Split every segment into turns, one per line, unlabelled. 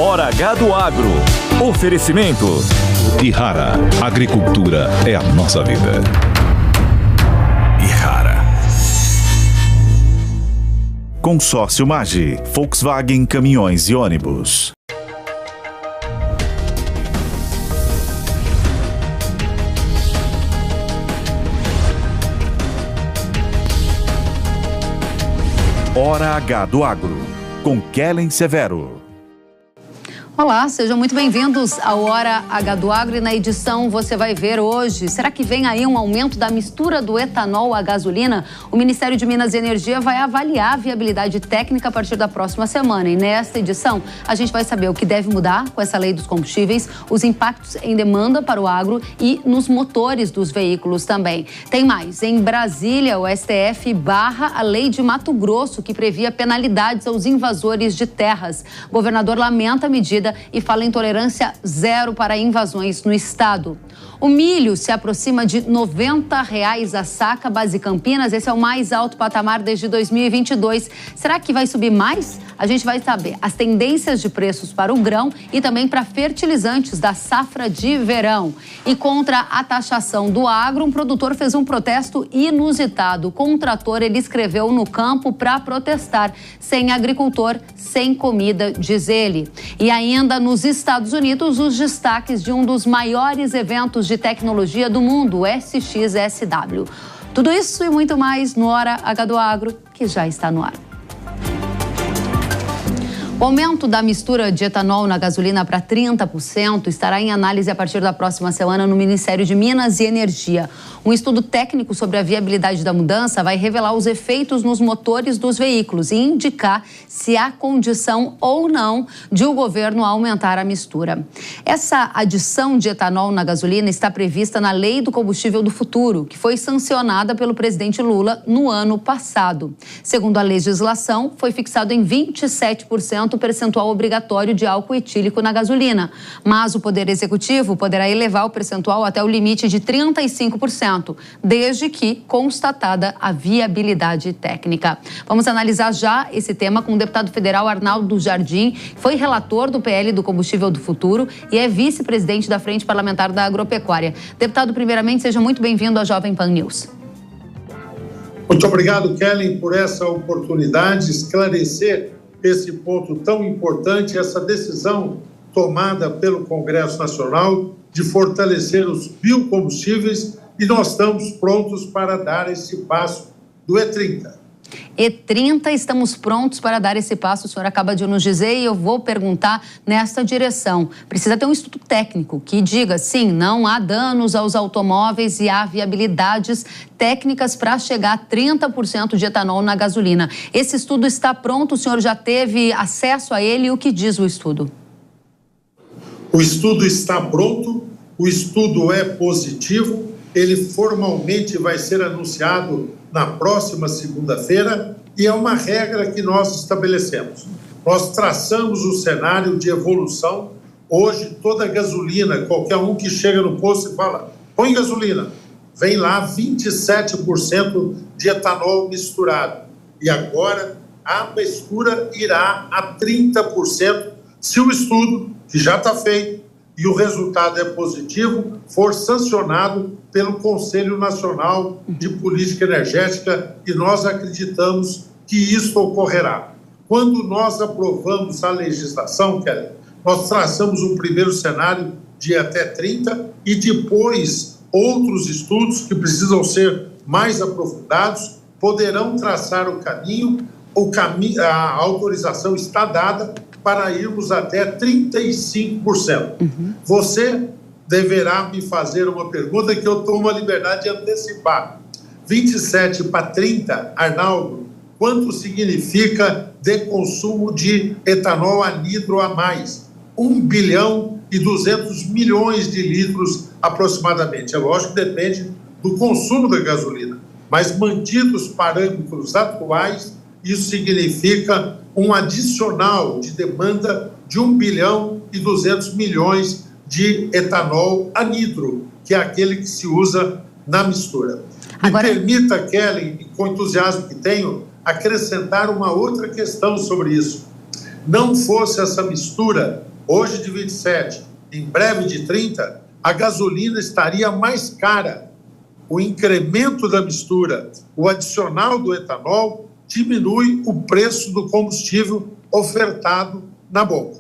Hora H do Agro. Oferecimento.
Ihara. Agricultura é a nossa vida.
Ihara.
Consórcio Maggi. Volkswagen Caminhões e Ônibus. Hora H do Agro, com Kellen Severo.
Olá, sejam muito bem-vindos ao Hora H do Agro e na edição você vai ver hoje. Será que vem aí um aumento da mistura do etanol à gasolina? O Ministério de Minas e Energia vai avaliar a viabilidade técnica a partir da próxima semana. E nesta edição a gente vai saber o que deve mudar com essa lei dos combustíveis, os impactos em demanda para o agro e nos motores dos veículos também. Tem mais, em Brasília o STF barra a lei de Mato Grosso que previa penalidades aos invasores de terras. O governador lamenta a medida e fala em tolerância zero para invasões no estado. O milho se aproxima de R$ 90 a saca, base Campinas. Esse é o mais alto patamar desde 2022. Será que vai subir mais? A gente vai saber as tendências de preços para o grão e também para fertilizantes da safra de verão. E contra a taxação do agro, um produtor fez um protesto inusitado. Com um trator, ele escreveu no campo para protestar. Sem agricultor, sem comida, diz ele. E ainda nos Estados Unidos, os destaques de um dos maiores eventos de tecnologia do mundo, o SXSW. Tudo isso e muito mais no Hora H do Agro, que já está no ar. O aumento da mistura de etanol na gasolina para 30% estará em análise a partir da próxima semana no Ministério de Minas e Energia. Um estudo técnico sobre a viabilidade da mudança vai revelar os efeitos nos motores dos veículos e indicar se há condição ou não de o governo aumentar a mistura. Essa adição de etanol na gasolina está prevista na Lei do Combustível do Futuro, que foi sancionada pelo presidente Lula no ano passado. Segundo a legislação, foi fixado em 27% o percentual obrigatório de álcool etílico na gasolina. Mas o Poder Executivo poderá elevar o percentual até o limite de 35%, desde que constatada a viabilidade técnica. Vamos analisar já esse tema com o deputado federal Arnaldo Jardim, que foi relator do PL do Combustível do Futuro e é vice-presidente da Frente Parlamentar da Agropecuária. Deputado, primeiramente, seja muito bem-vindo à Jovem Pan News.
Muito obrigado, Kellen, por essa oportunidade de esclarecer esse ponto tão importante, essa decisão tomada pelo Congresso Nacional de fortalecer os biocombustíveis, e nós estamos prontos para dar esse passo do E30.
E30, estamos prontos para dar esse passo, o senhor acaba de nos dizer, e eu vou perguntar nessa direção. Precisa ter um estudo técnico que diga, sim, não há danos aos automóveis e há viabilidades técnicas para chegar a 30% de etanol na gasolina. Esse estudo está pronto, o senhor já teve acesso a ele, e o que diz o estudo?
O estudo está pronto, o estudo é positivo, ele formalmente vai ser anunciado na próxima segunda-feira e é uma regra que nós estabelecemos. Nós traçamos o cenário de evolução. Hoje, toda gasolina, qualquer um que chega no posto e fala, põe gasolina, vem lá 27% de etanol misturado. E agora a mistura irá a 30% se o estudo, que já está feito, e o resultado é positivo, for sancionado pelo Conselho Nacional de Política Energética, e nós acreditamos que isso ocorrerá. Quando nós aprovamos a legislação, Kelly, nós traçamos um primeiro cenário de até 30 e depois outros estudos que precisam ser mais aprofundados poderão traçar o caminho, a autorização está dada para irmos até 35%. Você deverá me fazer uma pergunta que eu tomo a liberdade de antecipar. 27 para 30, Arnaldo, quanto significa de consumo de etanol anidro a mais? 1 bilhão e 200 milhões de litros aproximadamente. É lógico que depende do consumo da gasolina, mas mantidos os parâmetros atuais, isso significa um adicional de demanda de 1 bilhão e 200 milhões de etanol anidro, que é aquele que se usa na mistura. Agora... Me permita, Kelly, com o entusiasmo que tenho, acrescentar uma outra questão sobre isso. não fosse essa mistura, hoje de 27, em breve de 30, a gasolina estaria mais cara. O incremento da mistura, o adicional do etanol, diminui o preço do combustível ofertado na bomba.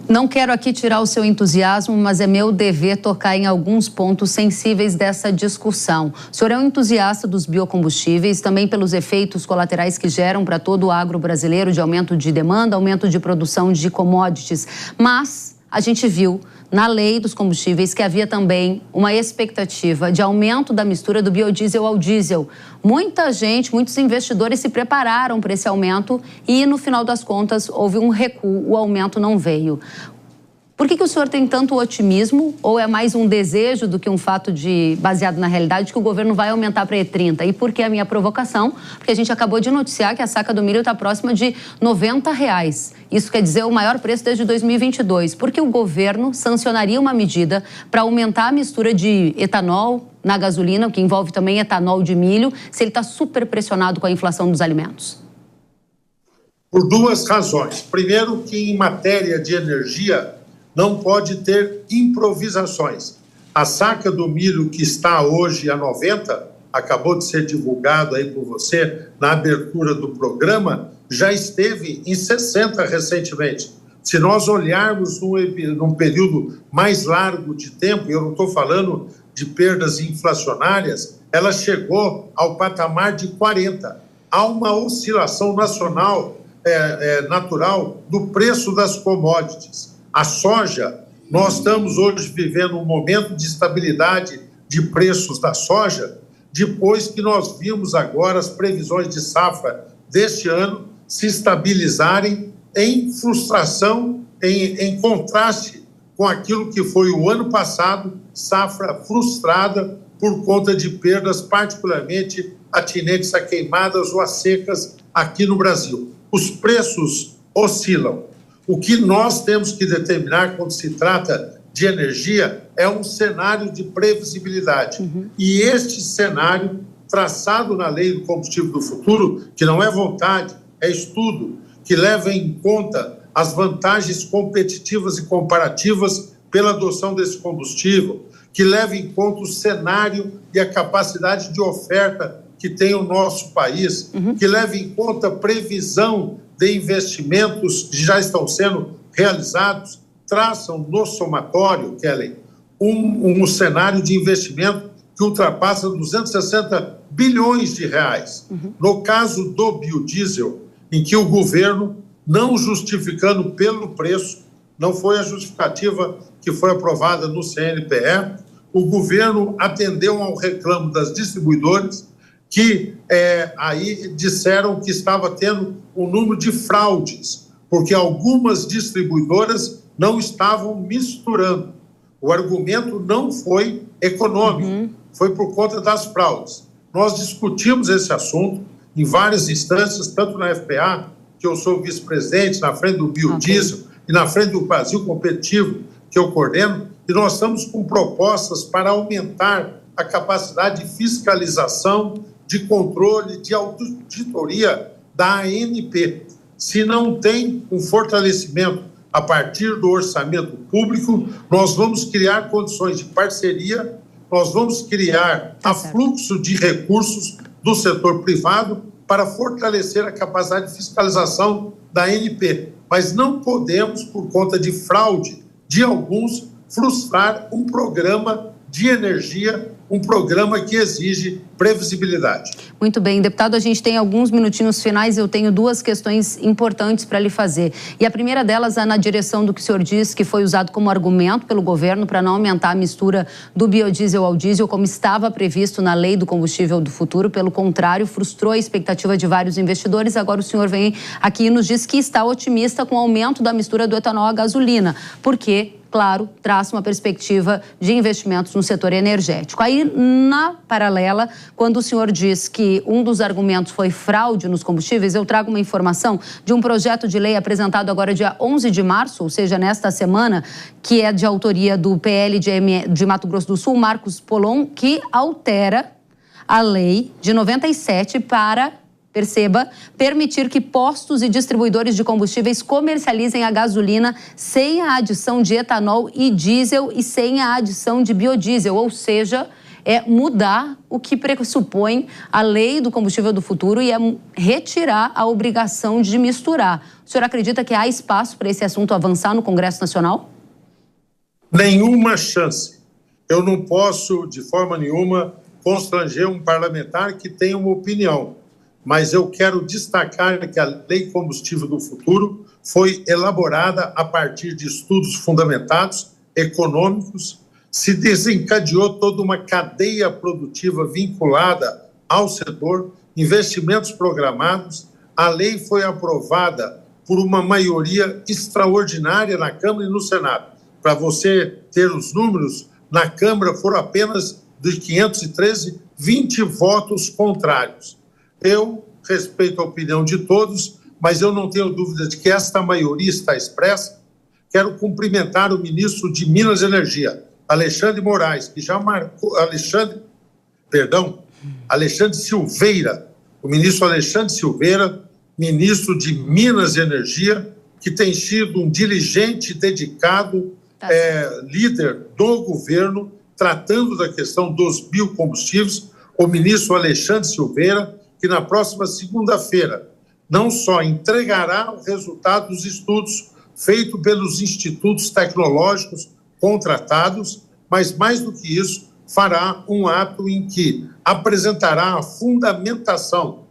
Não quero aqui tirar o seu entusiasmo, mas é meu dever tocar em alguns pontos sensíveis dessa discussão. O senhor é um entusiasta dos biocombustíveis, também pelos efeitos colaterais que geram para todo o agro brasileiro, de aumento de demanda, aumento de produção de commodities. Mas a gente viu na lei dos combustíveis que havia também uma expectativa de aumento da mistura do biodiesel ao diesel. Muita gente, muitos investidores se prepararam para esse aumento e, no final das contas, houve um recuo, o aumento não veio. Por que o senhor tem tanto otimismo, ou é mais um desejo do que um fato baseado na realidade, que o governo vai aumentar para R$30? E por que a minha provocação? Porque a gente acabou de noticiar que a saca do milho está próxima de R$90. Isso quer dizer o maior preço desde 2022. Porque o governo sancionaria uma medida para aumentar a mistura de etanol na gasolina, o que envolve também etanol de milho, se ele está super pressionado com a inflação dos alimentos?
Por duas razões. Primeiro, que em matéria de energia não pode ter improvisações. A saca do milho que está hoje a 90, acabou de ser divulgado aí por você na abertura do programa, já esteve em 60 recentemente. Se nós olharmos num período mais largo de tempo, e eu não estou falando de perdas inflacionárias, ela chegou ao patamar de 40. Há uma oscilação nacional natural do preço das commodities. A soja, nós estamos hoje vivendo um momento de estabilidade de preços da soja, depois que nós vimos agora as previsões de safra deste ano se estabilizarem em frustração, em contraste com aquilo que foi o ano passado, safra frustrada por conta de perdas particularmente atinentes a queimadas ou a secas aqui no Brasil. Os preços oscilam. O que nós temos que determinar quando se trata de energia é um cenário de previsibilidade. E este cenário, traçado na Lei do Combustível do Futuro, que não é vontade, é estudo, que leva em conta as vantagens competitivas e comparativas pela adoção desse combustível, que leva em conta o cenário e a capacidade de oferta que tem o nosso país, que leva em conta a previsão de investimentos que já estão sendo realizados, traçam no somatório, Kellen, um cenário de investimento que ultrapassa 260 bilhões de reais. No caso do biodiesel, em que o governo, não justificando pelo preço, não foi a justificativa que foi aprovada no CNPE, o governo atendeu ao reclamo das distribuidoras, que aí disseram que estava tendo um número de fraudes, porque algumas distribuidoras não estavam misturando. O argumento não foi econômico, foi por conta das fraudes. Nós discutimos esse assunto em várias instâncias, tanto na FPA, que eu sou vice-presidente, na frente do biodiesel, e na frente do Brasil Competitivo, que eu coordeno, e nós estamos com propostas para aumentar a capacidade de fiscalização, de controle, de auditoria da ANP. Se não tem um fortalecimento a partir do orçamento público, nós vamos criar condições de parceria, nós vamos criar afluxo de recursos do setor privado para fortalecer a capacidade de fiscalização da ANP. Mas não podemos, por conta de fraude de alguns, frustrar um programa de energia, um programa que exige previsibilidade.
Muito bem, deputado, a gente tem alguns minutinhos finais, eu tenho duas questões importantes para lhe fazer. E a primeira delas é na direção do que o senhor disse, que foi usado como argumento pelo governo para não aumentar a mistura do biodiesel ao diesel, como estava previsto na Lei do Combustível do Futuro. Pelo contrário, frustrou a expectativa de vários investidores. Agora o senhor vem aqui e nos diz que está otimista com o aumento da mistura do etanol à gasolina, porque, claro, traça uma perspectiva de investimentos no setor energético. Aí, na paralela, quando o senhor diz que um dos argumentos foi fraude nos combustíveis, eu trago uma informação de um projeto de lei apresentado agora dia 11 de março, ou seja, nesta semana, que é de autoria do PL de Mato Grosso do Sul, Marcos Polon, que altera a lei de 97 para perceba, permitir que postos e distribuidores de combustíveis comercializem a gasolina sem a adição de etanol e diesel e sem a adição de biodiesel, ou seja, é mudar o que pressupõe a lei do combustível do futuro e é retirar a obrigação de misturar. O senhor acredita que há espaço para esse assunto avançar no Congresso Nacional?
Nenhuma chance. Eu não posso, de forma nenhuma, constranger um parlamentar que tem uma opinião. Mas eu quero destacar que a Lei Combustível do Futuro foi elaborada a partir de estudos fundamentados, econômicos, se desencadeou toda uma cadeia produtiva vinculada ao setor, investimentos programados, a lei foi aprovada por uma maioria extraordinária na Câmara e no Senado. Para você ter os números, na Câmara foram apenas dos 513, 20 votos contrários. Eu respeito a opinião de todos, mas eu não tenho dúvida de que esta maioria está expressa. Quero cumprimentar o ministro de Minas e Energia, Alexandre Moraes, que já marcou... Alexandre Silveira, o ministro Alexandre Silveira, ministro de Minas e Energia, que tem sido um diligente, dedicado, líder do governo, tratando da questão dos biocombustíveis, o ministro Alexandre Silveira, que na próxima segunda-feira não só entregará o resultado dos estudos feitos pelos institutos tecnológicos contratados, mas mais do que isso, fará um ato em que apresentará a fundamentação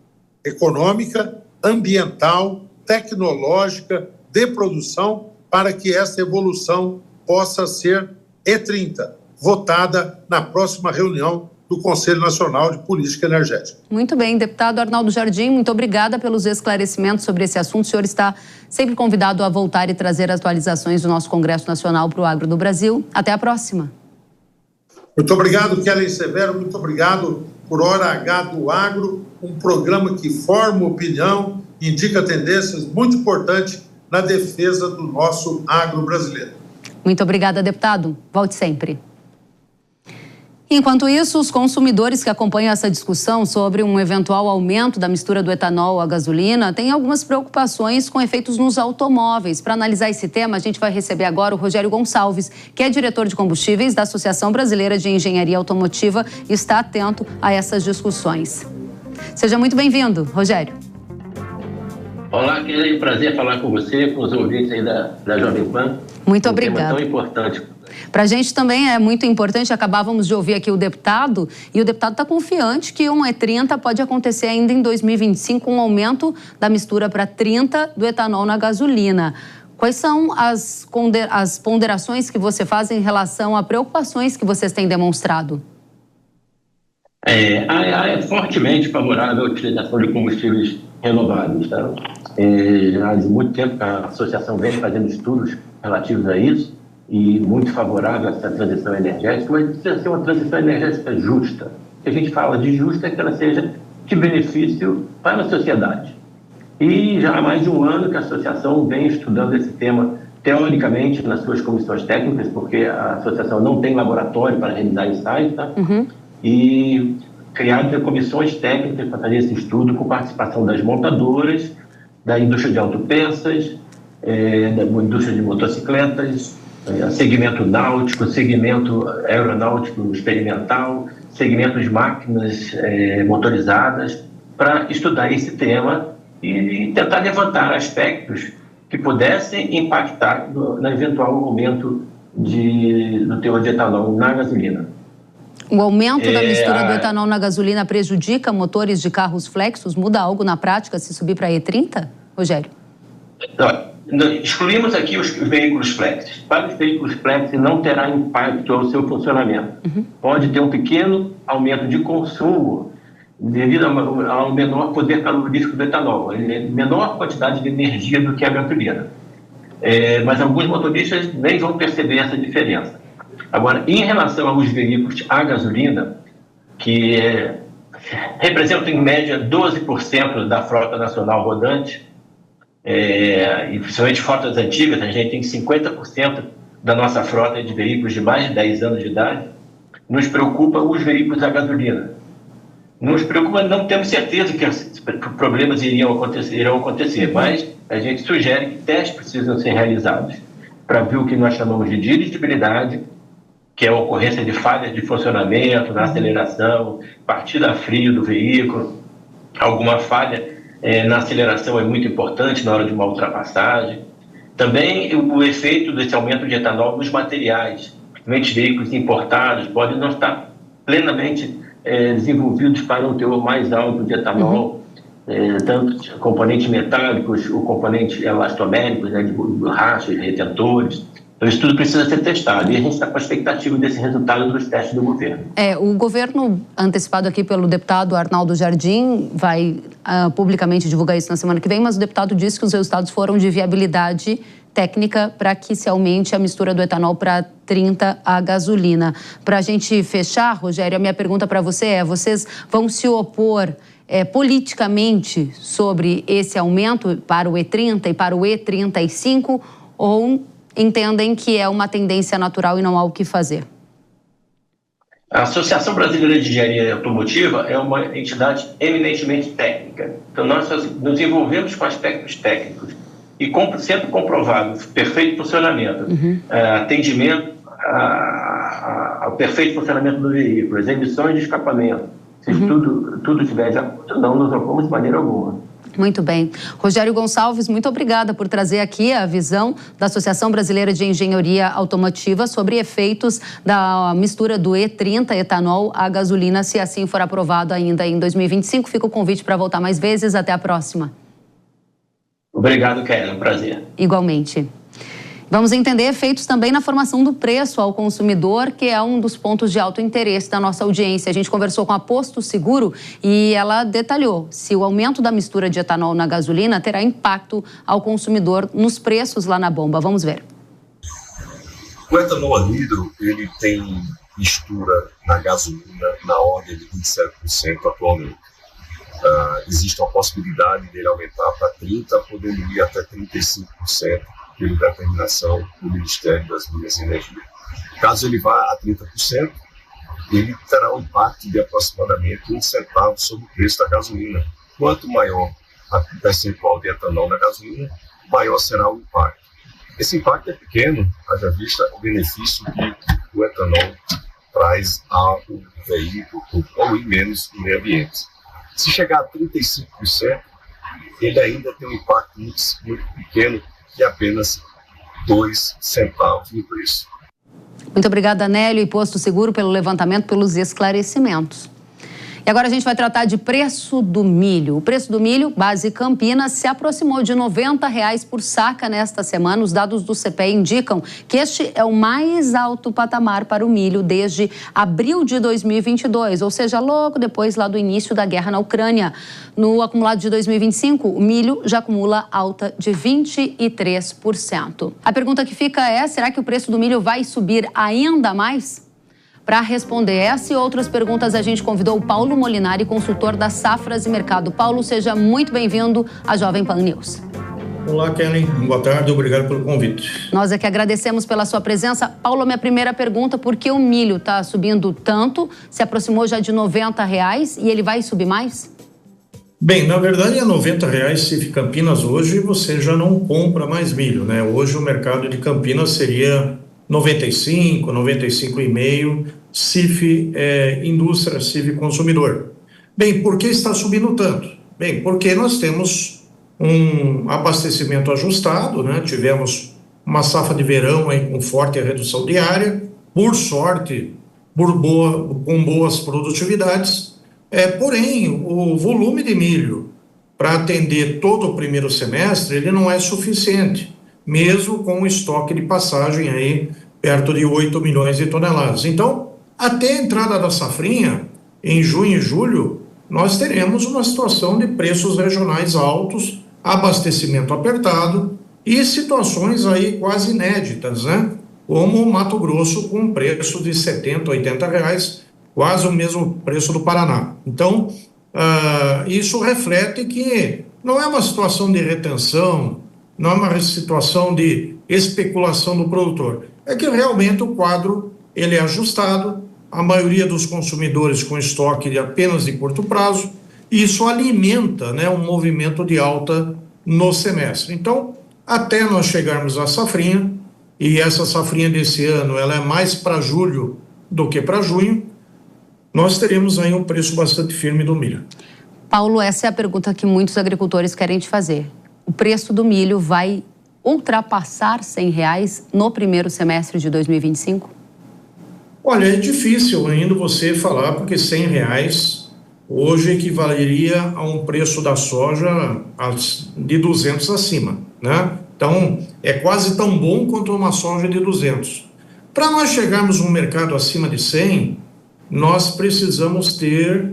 econômica, ambiental, tecnológica, de produção, para que essa evolução possa ser E30, votada na próxima reunião do Conselho Nacional de Política Energética.
Muito bem, deputado Arnaldo Jardim, muito obrigada pelos esclarecimentos sobre esse assunto. O senhor está sempre convidado a voltar e trazer atualizações do nosso Congresso Nacional para o Agro do Brasil. Até a próxima.
Muito obrigado, Kellen Severo, muito obrigado por Hora H do Agro, um programa que forma opinião, indica tendências muito importante na defesa do nosso agro brasileiro.
Muito obrigada, deputado. Volte sempre. Enquanto isso, os consumidores que acompanham essa discussão sobre um eventual aumento da mistura do etanol à gasolina têm algumas preocupações com efeitos nos automóveis. Para analisar esse tema, a gente vai receber agora o Rogério Gonçalves, que é diretor de combustíveis da Associação Brasileira de Engenharia Automotiva e está atento a essas discussões. Seja muito bem-vindo, Rogério.
Olá, Kelly, prazer falar com você, com os ouvintes aí da Jovem Pan.
Muito obrigada.
Um tema tão importante.
Para a gente também é muito importante, acabávamos de ouvir aqui o deputado, e o deputado está confiante que um E30 pode acontecer ainda em 2025, um aumento da mistura para 30 do etanol na gasolina. Quais são as ponderações que você faz em relação a preocupações que vocês têm demonstrado?
É fortemente favorável à utilização de combustíveis renováveis. Tá? Já há muito tempo que a associação vem fazendo estudos relativos a isso, e muito favorável a essa transição energética, mas precisa ser uma transição energética justa. O que a gente fala de justa é que ela seja de benefício para a sociedade. E já há mais de um ano que a associação vem estudando esse tema teoricamente nas suas comissões técnicas, porque a associação não tem laboratório para realizar ensaios, tá? E criaram comissões técnicas para fazer esse estudo com participação das montadoras, da indústria de autopeças, da indústria de motocicletas, segmento náutico, segmento aeronáutico experimental, segmento de máquinas motorizadas, para estudar esse tema e tentar levantar aspectos que pudessem impactar no eventual aumento do teor de etanol na gasolina.
O aumento da mistura do etanol na gasolina prejudica motores de carros flexos? Muda algo na prática se subir para E30, Rogério?
Excluímos aqui os veículos flex. Para os veículos flex não terá impacto ao seu funcionamento. Pode ter um pequeno aumento de consumo devido ao menor poder calorífico do etanol, menor quantidade de energia do que a gasolina. Mas alguns motoristas nem vão perceber essa diferença. Agora, em relação aos veículos a gasolina, que representam em média 12% da frota nacional rodante, e principalmente frotas antigas, a gente tem 50% da nossa frota de veículos de mais de 10 anos de idade, nos preocupa os veículos a gasolina. Nos preocupa, não temos certeza que problemas irão acontecer, mas a gente sugere que testes precisam ser realizados para ver o que nós chamamos de dirigibilidade, que é a ocorrência de falhas de funcionamento na aceleração, partida a frio do veículo, alguma falha na aceleração é muito importante na hora de uma ultrapassagem. Também o efeito desse aumento de etanol nos materiais, principalmente veículos importados, podem não estar plenamente desenvolvidos para um teor mais alto de etanol, tanto componentes metálicos, o componente elastoméricos, né, de borrachas, retentores. Então, isso tudo precisa ser testado e a gente está com a expectativa desse resultado dos testes do governo.
O governo, antecipado aqui pelo deputado Arnaldo Jardim, vai publicamente divulgar isso na semana que vem, mas o deputado disse que os resultados foram de viabilidade técnica para que se aumente a mistura do etanol para 30 a gasolina. Para a gente fechar, Rogério, a minha pergunta para você é: vocês vão se opor politicamente sobre esse aumento para o E30 e para o E35 ou entendem que é uma tendência natural e não há o que fazer?
A Associação Brasileira de Engenharia Automotiva é uma entidade eminentemente técnica. Então, nós nos envolvemos com aspectos técnicos e sendo comprovado perfeito funcionamento, atendimento ao perfeito funcionamento do veículo, as emissões de escapamento, se tudo estiver de acordo, não nos opomos de maneira alguma.
Muito bem. Rogério Gonçalves, muito obrigada por trazer aqui a visão da Associação Brasileira de Engenharia Automotiva sobre efeitos da mistura do E30 etanol à gasolina, se assim for aprovado ainda em 2025. Fica o convite para voltar mais vezes. Até a próxima.
Obrigado, Kelly. Um prazer.
Igualmente. Vamos entender efeitos também na formação do preço ao consumidor, que é um dos pontos de alto interesse da nossa audiência. A gente conversou com a Posto Seguro e ela detalhou se o aumento da mistura de etanol na gasolina terá impacto ao consumidor nos preços lá na bomba. Vamos ver.
O etanol anidro, ele tem mistura na gasolina na ordem de 27% atualmente. Existe uma possibilidade dele aumentar para 30%, podendo ir até 35%. Pela determinação do Ministério das Minas e Energia. Caso ele vá a 30%, ele terá um impacto de aproximadamente 1 centavo sobre o preço da gasolina. Quanto maior a percentual de etanol na gasolina, maior será o impacto. Esse impacto é pequeno, haja vista o benefício que o etanol traz ao veículo, por poluir menos o meio ambiente. Se chegar a 35%, ele ainda tem um impacto muito pequeno, de apenas 2 centavos no preço.
Muito obrigada, Nélio e Posto Seguro, pelo levantamento, pelos esclarecimentos. E agora a gente vai tratar de preço do milho. O preço do milho, base Campinas, se aproximou de R$ 90 por saca nesta semana. Os dados do CPE indicam que este é o mais alto patamar para o milho desde abril de 2022, ou seja, logo depois lá do início da guerra na Ucrânia. No acumulado de 2025, o milho já acumula alta de 23%. A pergunta que fica é: será que o preço do milho vai subir ainda mais? Para responder essa e outras perguntas, a gente convidou o Paulo Molinari, consultor das Safras e Mercado. Paulo, seja muito bem-vindo à Jovem Pan News.
Olá, Kelly. Boa tarde, obrigado pelo convite.
Nós é que agradecemos pela sua presença. Paulo, minha primeira pergunta: por que o milho está subindo tanto? Se aproximou já de R$ 90 e ele vai subir mais?
Bem, na verdade, a R$ 90 CIF Campinas hoje você já não compra mais milho, né? Hoje o mercado de Campinas seria 95, 95,5, CIF indústria, CIF consumidor. Bem, por que está subindo tanto? Bem, porque nós temos um abastecimento ajustado, né? Tivemos uma safra de verão aí com forte redução de área, por sorte, com boas produtividades. Porém, o volume de milho para atender todo o primeiro semestre, ele não é suficiente, mesmo com o estoque de passagem aí perto de 8 milhões de toneladas. Então, até a entrada da safrinha, em junho e julho, nós teremos uma situação de preços regionais altos, abastecimento apertado e situações aí quase inéditas, né? Como o Mato Grosso com preço de R$ 70, R$ 80, quase o mesmo preço do Paraná. Então, isso reflete que não é uma situação de retenção, não é uma situação de especulação do produtor. É que realmente o quadro ele é ajustado, a maioria dos consumidores com estoque de apenas de curto prazo, isso alimenta, né, um movimento de alta no semestre. Então, até nós chegarmos à safrinha, e essa safrinha desse ano ela é mais para julho do que para junho, nós teremos aí um preço bastante firme do milho.
Paulo, essa é a pergunta que muitos agricultores querem te fazer. O preço do milho vai ultrapassar R$100 no primeiro semestre de 2025?
Olha, é difícil ainda você falar, porque R$100 hoje equivaleria a um preço da soja de 200 acima, né? Então, é quase tão bom quanto uma soja de 200. Para nós chegarmos num mercado acima de 100, nós precisamos ter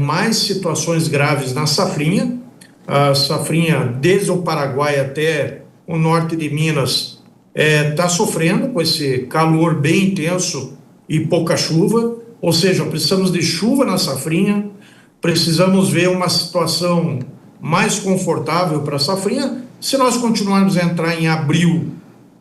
mais situações graves na safrinha. A safrinha, desde o Paraguai até o norte de Minas, está sofrendo com esse calor bem intenso e pouca chuva, ou seja, precisamos de chuva na safrinha, precisamos ver uma situação mais confortável para a safrinha. Se nós continuarmos a entrar em abril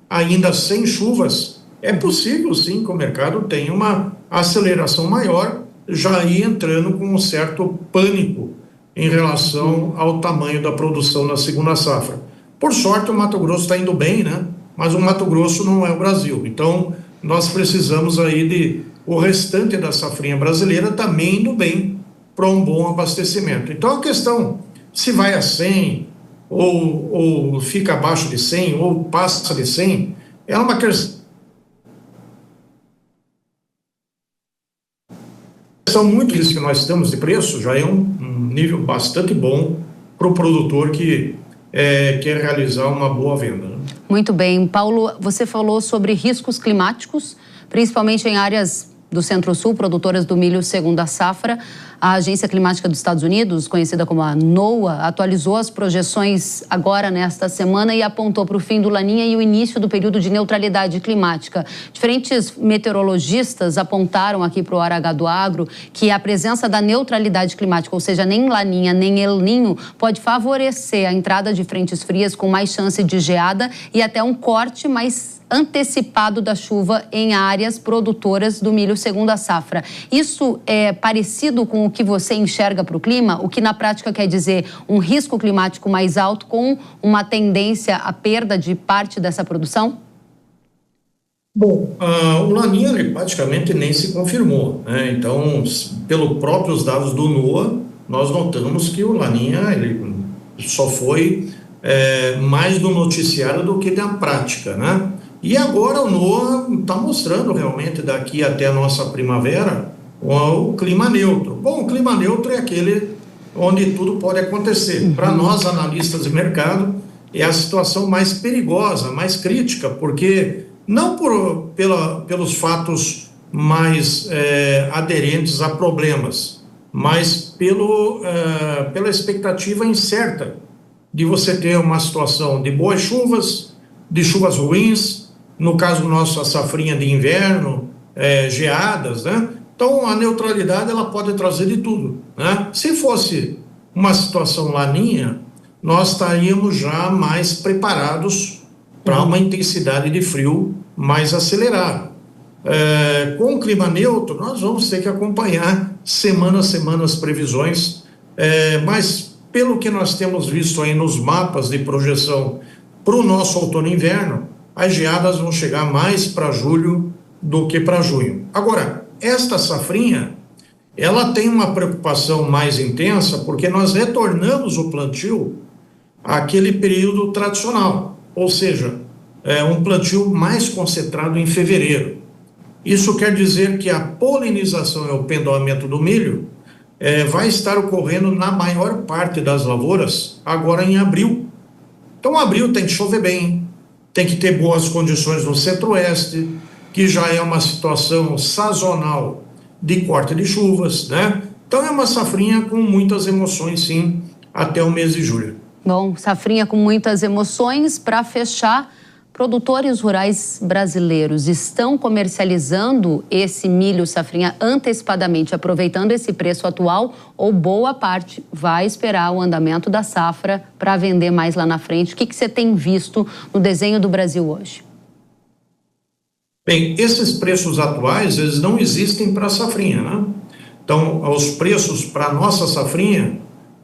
ainda sem chuvas, é possível sim que o mercado tenha uma aceleração maior, já aí entrando com um certo pânico em relação ao tamanho da produção na segunda safra. Por sorte, o Mato Grosso está indo bem, né? Mas o Mato Grosso não é o Brasil. Então, nós precisamos aí de o restante da safrinha brasileira também indo bem para um bom abastecimento. Então, a questão, se vai a 100, ou fica abaixo de 100, ou passa de 100, é uma questão muito isso que nós estamos de preço, já é um nível bastante bom para o produtor que quer realizar uma boa venda. Né?
Muito bem. Paulo, você falou sobre riscos climáticos, principalmente em áreas do Centro-Sul, produtoras do milho segunda safra. A Agência Climática dos Estados Unidos, conhecida como a NOAA, atualizou as projeções agora nesta semana e apontou para o fim do Laninha e o início do período de neutralidade climática. Diferentes meteorologistas apontaram aqui para o Hora H do Agro que a presença da neutralidade climática, ou seja, nem Laninha nem El Ninho, pode favorecer a entrada de frentes frias com mais chance de geada e até um corte mais antecipado da chuva em áreas produtoras do milho segunda safra. Isso é parecido com o que você enxerga para o clima, o que na prática quer dizer um risco climático mais alto com uma tendência à perda de parte dessa produção?
Bom, o Laninha ele praticamente nem se confirmou, né? Então, pelos próprios dados do NOAA, nós notamos que o Laninha ele só foi mais do noticiário do que da prática, né? E agora o NOAA está mostrando realmente daqui até a nossa primavera o clima neutro. Bom, o clima neutro é aquele onde tudo pode acontecer. Para nós, analistas de mercado, é a situação mais perigosa, mais crítica, porque não pelos fatos mais aderentes a problemas, mas pela expectativa incerta de você ter uma situação de boas chuvas, de chuvas ruins, no caso nosso a safrinha de inverno, geadas, né? Então a neutralidade ela pode trazer de tudo, né? Se fosse uma situação Laninha, nós estaríamos já mais preparados para uma intensidade de frio mais acelerada. Com o clima neutro, nós vamos ter que acompanhar semana a semana as previsões, mas pelo que nós temos visto aí nos mapas de projeção para o nosso outono e inverno, as geadas vão chegar mais para julho do que para junho. Agora, esta safrinha, ela tem uma preocupação mais intensa porque nós retornamos o plantio àquele período tradicional, ou seja, um plantio mais concentrado em fevereiro. Isso quer dizer que a polinização e o pendoamento do milho vai estar ocorrendo na maior parte das lavouras agora em abril. Então, abril tem que chover bem, tem que ter boas condições no centro-oeste, que já é uma situação sazonal de corte de chuvas, né? Então, é uma safrinha com muitas emoções, sim, até o mês de julho.
Bom, safrinha com muitas emoções. Para fechar, produtores rurais brasileiros estão comercializando esse milho safrinha antecipadamente, aproveitando esse preço atual, ou boa parte vai esperar o andamento da safra para vender mais lá na frente? O que você tem visto no desenho do Brasil hoje?
Bem, esses preços atuais, eles não existem para a safrinha, né? Então, os preços para a nossa safrinha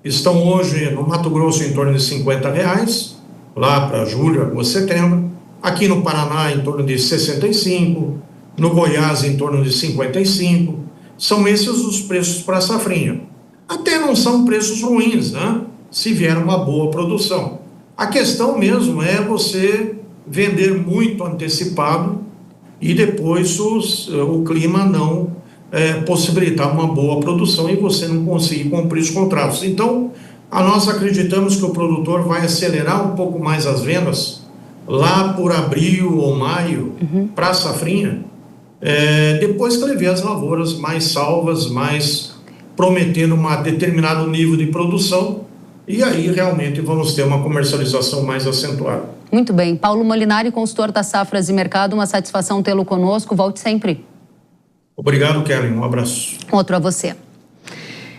estão hoje no Mato Grosso em torno de R$50, lá para julho, agosto, setembro. Aqui no Paraná em torno de 65, no Goiás em torno de 55. São esses os preços para a safrinha. Até não são preços ruins, né? Se vier uma boa produção. A questão mesmo é você vender muito antecipado e depois o clima não possibilitar uma boa produção e você não conseguir cumprir os contratos. Então, nós acreditamos que o produtor vai acelerar um pouco mais as vendas lá por abril ou maio para a safrinha, depois que ele vê as lavouras mais salvas, mais prometendo um determinado nível de produção, e aí realmente vamos ter uma comercialização mais acentuada.
Muito bem. Paulo Molinari, consultor da Safras e Mercado, uma satisfação tê-lo conosco. Volte sempre.
Obrigado, Kellen. Um abraço.
Outro a você.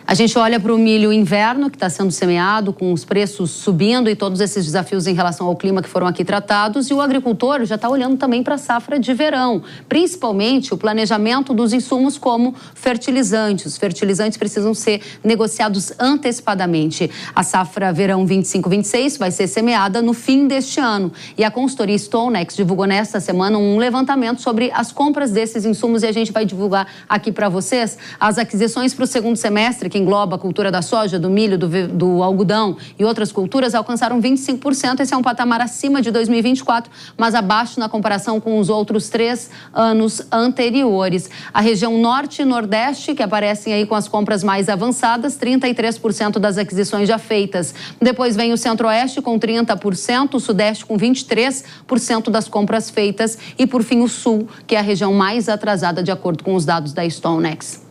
A gente olha para o milho inverno que está sendo semeado, com os preços subindo e todos esses desafios em relação ao clima que foram aqui tratados. E o agricultor já está olhando também para a safra de verão, principalmente o planejamento dos insumos como fertilizantes. Os fertilizantes precisam ser negociados antecipadamente. A safra verão 25-26 vai ser semeada no fim deste ano. E a consultoria Stonex divulgou nesta semana um levantamento sobre as compras desses insumos e a gente vai divulgar aqui para vocês as aquisições para o segundo semestre, que engloba a cultura da soja, do milho, do algodão e outras culturas, alcançaram 25%. Esse é um patamar acima de 2024, mas abaixo na comparação com os outros 3 anos anteriores. A região norte e nordeste, que aparecem aí com as compras mais avançadas, 33% das aquisições já feitas. Depois vem o centro-oeste com 30%, o sudeste com 23% das compras feitas e, por fim, o sul, que é a região mais atrasada, de acordo com os dados da Stonex.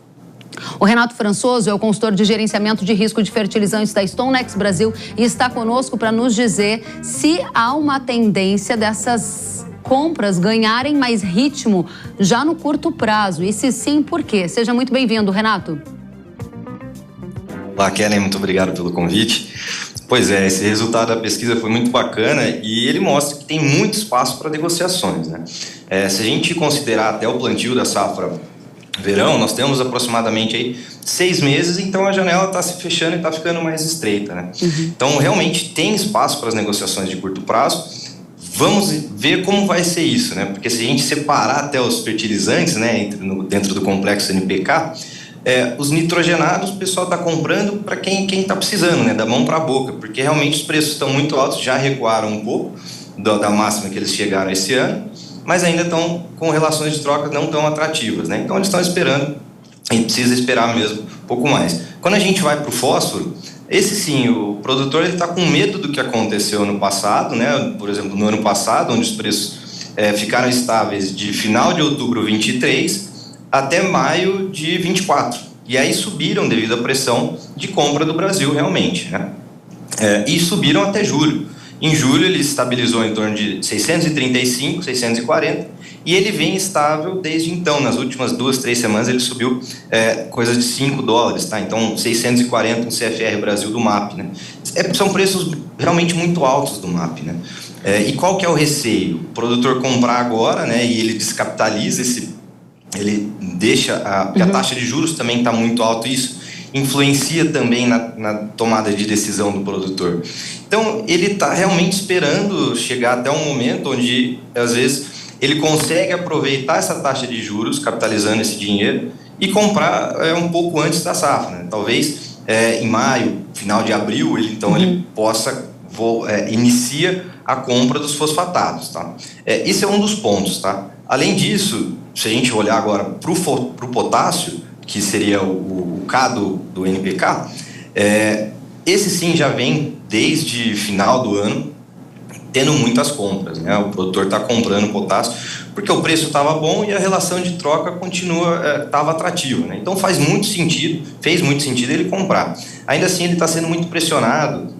O Renato Françoso é o consultor de gerenciamento de risco de fertilizantes da Stonex Brasil e está conosco para nos dizer se há uma tendência dessas compras ganharem mais ritmo já no curto prazo e se sim, por quê? Seja muito bem-vindo, Renato.
Olá, Kellen, muito obrigado pelo convite. Pois é, esse resultado da pesquisa foi muito bacana e ele mostra que tem muito espaço para negociações, né? Se a gente considerar até o plantio da safra verão, nós temos aproximadamente aí 6 meses, então a janela está se fechando e está ficando mais estreita, né? Então, realmente tem espaço para as negociações de curto prazo. Vamos ver como vai ser isso, né? Porque se a gente separar até os fertilizantes, né, dentro do complexo NPK, os nitrogenados o pessoal está comprando para quem está precisando, né, da mão para a boca, porque realmente os preços estão muito altos, já recuaram um pouco da máxima que eles chegaram esse ano, mas ainda estão com relações de troca não tão atrativas, né? Então eles estão esperando, a gente precisa esperar mesmo um pouco mais. Quando a gente vai para o fósforo, esse sim, o produtor está com medo do que aconteceu no passado, né? Por exemplo, no ano passado, onde os preços ficaram estáveis de final de outubro 23 até maio de 24. E aí subiram devido à pressão de compra do Brasil realmente, né? E subiram até julho. Em julho ele estabilizou em torno de 635, 640 e ele vem estável desde então. Nas últimas 2-3 semanas ele subiu coisa de $5, tá? Então 640 no CFR Brasil do MAP, né? São preços realmente muito altos do MAP, né? E qual que é o receio? O produtor comprar agora, né? E ele descapitaliza ele deixa porque a taxa de juros também está muito alta, isso influencia também na tomada de decisão do produtor. Então, ele está realmente esperando chegar até um momento onde, às vezes, ele consegue aproveitar essa taxa de juros, capitalizando esse dinheiro, e comprar um pouco antes da safra, né? Talvez em maio, final de abril, ele possa inicia a compra dos fosfatados, tá? Esse é um dos pontos, tá? Além disso, se a gente olhar agora para o potássio, que seria o K do NPK, esse sim já vem desde final do ano tendo muitas compras, né? O produtor está comprando potássio porque o preço estava bom e a relação de troca estava atrativa, né? Então fez muito sentido ele comprar. Ainda assim ele está sendo muito pressionado,